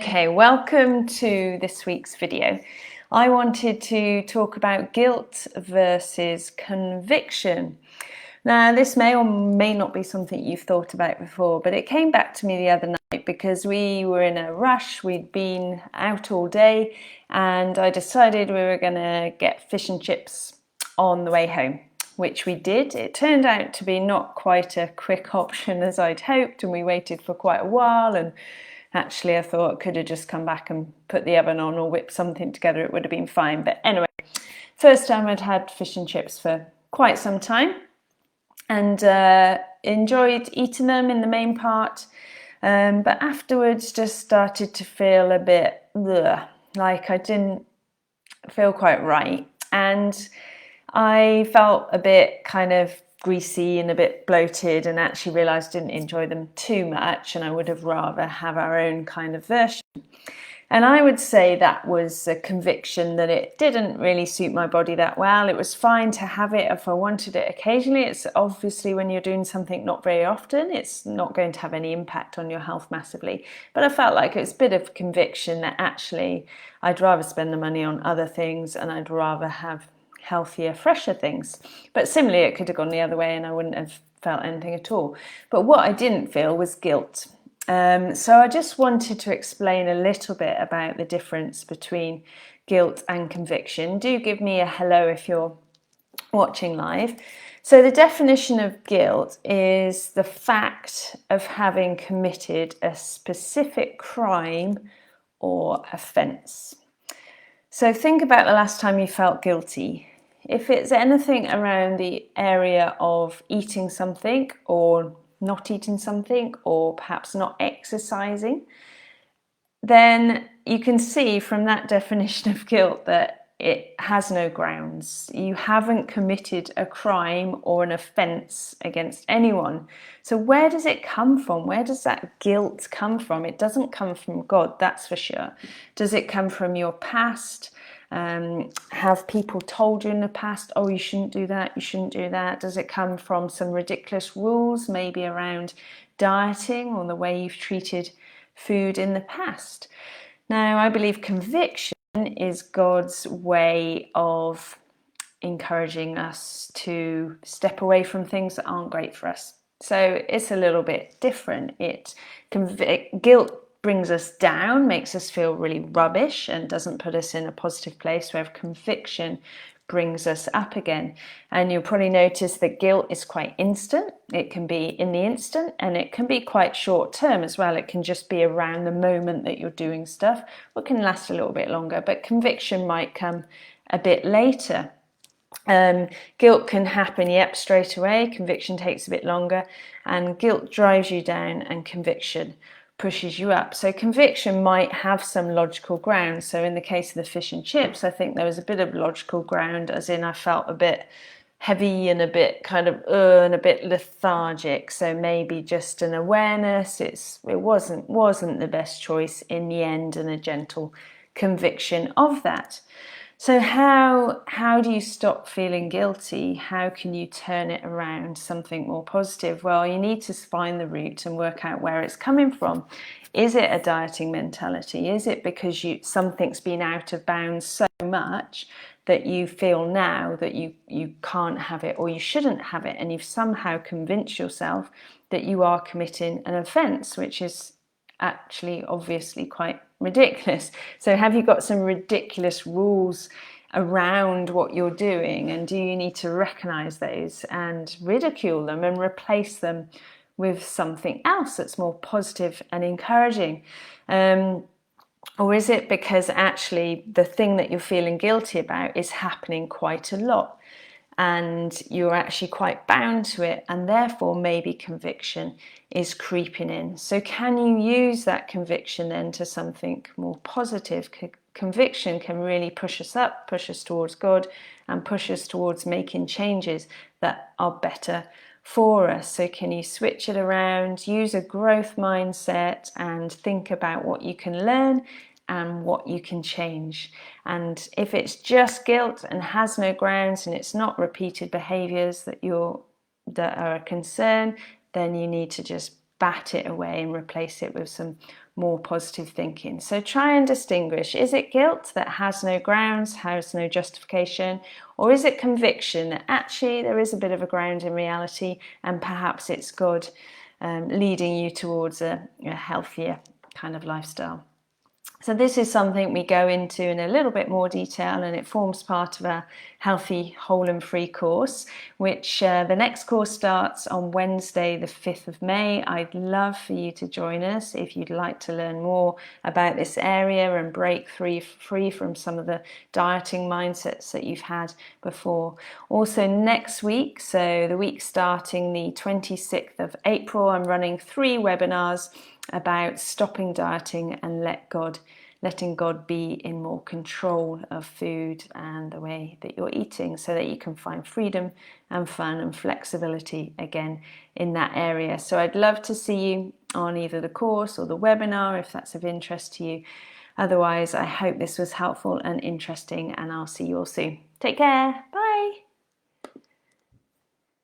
Okay, welcome to this week's video. I wanted to talk about guilt versus conviction. Now, this may or may not be something you've thought about before, but it came back to me the other night because we were in a rush. We'd been out all day and I decided we were going to get fish and chips on the way home, which we did. It turned out to be not quite a quick option as I'd hoped, and we waited for quite a while, and actually I thought I could have just come back and put the oven on or whipped something together, it would have been fine. But anyway, first time I'd had fish and chips for quite some time, and enjoyed eating them in the main part, but afterwards just started to feel a bit like I didn't feel quite right, and I felt a bit kind of greasy and a bit bloated, and actually realised I didn't enjoy them too much and I would have rather have our own kind of version. And I would say that was a conviction that it didn't really suit my body that well. It was fine to have it if I wanted it occasionally. It's obviously when you're doing something not very often, it's not going to have any impact on your health massively. But I felt like it was a bit of conviction that actually I'd rather spend the money on other things and I'd rather have healthier, fresher things. But similarly, it could have gone the other way and I wouldn't have felt anything at all. But what I didn't feel was guilt. So I just wanted to explain a little bit about the difference between guilt and conviction. Do give me a hello if you're watching live. So the definition of guilt is the fact of having committed a specific crime or offence. So think about the last time you felt guilty. If it's anything around the area of eating something or not eating something, or perhaps not exercising, then you can see from that definition of guilt that it has no grounds. You haven't committed a crime or an offence against anyone. So where does it come from? Where does that guilt come from? It doesn't come from God, that's for sure. Does it come from your past? Have people told you in the past, oh, you shouldn't do that, you shouldn't do that? Does it come from some ridiculous rules, maybe around dieting or the way you've treated food in the past? Now, I believe conviction is God's way of encouraging us to step away from things that aren't great for us. So it's a little bit different. Guilt brings us down, makes us feel really rubbish and doesn't put us in a positive place, where conviction brings us up again. And you'll probably notice that guilt is quite instant. It can be in the instant and it can be quite short term as well. It can just be around the moment that you're doing stuff, or it can last a little bit longer, but conviction might come a bit later. Guilt can happen, straight away. Conviction takes a bit longer, and guilt drives you down and conviction pushes you up. So conviction might have some logical ground. So in the case of the fish and chips, I think there was a bit of logical ground, as in I felt a bit heavy and a bit kind of and a bit lethargic. So maybe just an awareness. It wasn't the best choice in the end, and a gentle conviction of that. So how do you stop feeling guilty? How can you turn it around, something more positive? Well, you need to find the root and work out where it's coming from. Is it a dieting mentality? Is it because something's been out of bounds so much that you feel now that you can't have it or you shouldn't have it, and you've somehow convinced yourself that you are committing an offence, which is actually obviously quite ridiculous. So have you got some ridiculous rules around what you're doing, and do you need to recognize those and ridicule them and replace them with something else that's more positive and encouraging? Or is it because actually the thing that you're feeling guilty about is happening quite a lot and you're actually quite bound to it, and therefore maybe conviction is creeping in? So can you use that conviction then to something more positive? Conviction can really push us up, push us towards God, and push us towards making changes that are better for us. So can you switch it around, use a growth mindset, and think about what you can learn and what you can change? And if it's just guilt and has no grounds, and it's not repeated behaviours that are a concern, then you need to just bat it away and replace it with some more positive thinking. So try and distinguish, is it guilt that has no grounds, has no justification, or is it conviction that actually there is a bit of a ground in reality and perhaps it's God leading you towards a healthier kind of lifestyle. So this is something we go into in a little bit more detail, and it forms part of our Healthy, Whole and Free course, which the next course starts on Wednesday the 5th of May. I'd love for you to join us if you'd like to learn more about this area and break free from some of the dieting mindsets that you've had before. Also next week, so the week starting the 26th of April, I'm running 3 webinars about stopping dieting and letting God be in more control of food and the way that you're eating, so that you can find freedom and fun and flexibility again in that area. So I'd love to see you on either the course or the webinar if that's of interest to you. Otherwise, I hope this was helpful and interesting, and I'll see you all soon. Take care. Bye.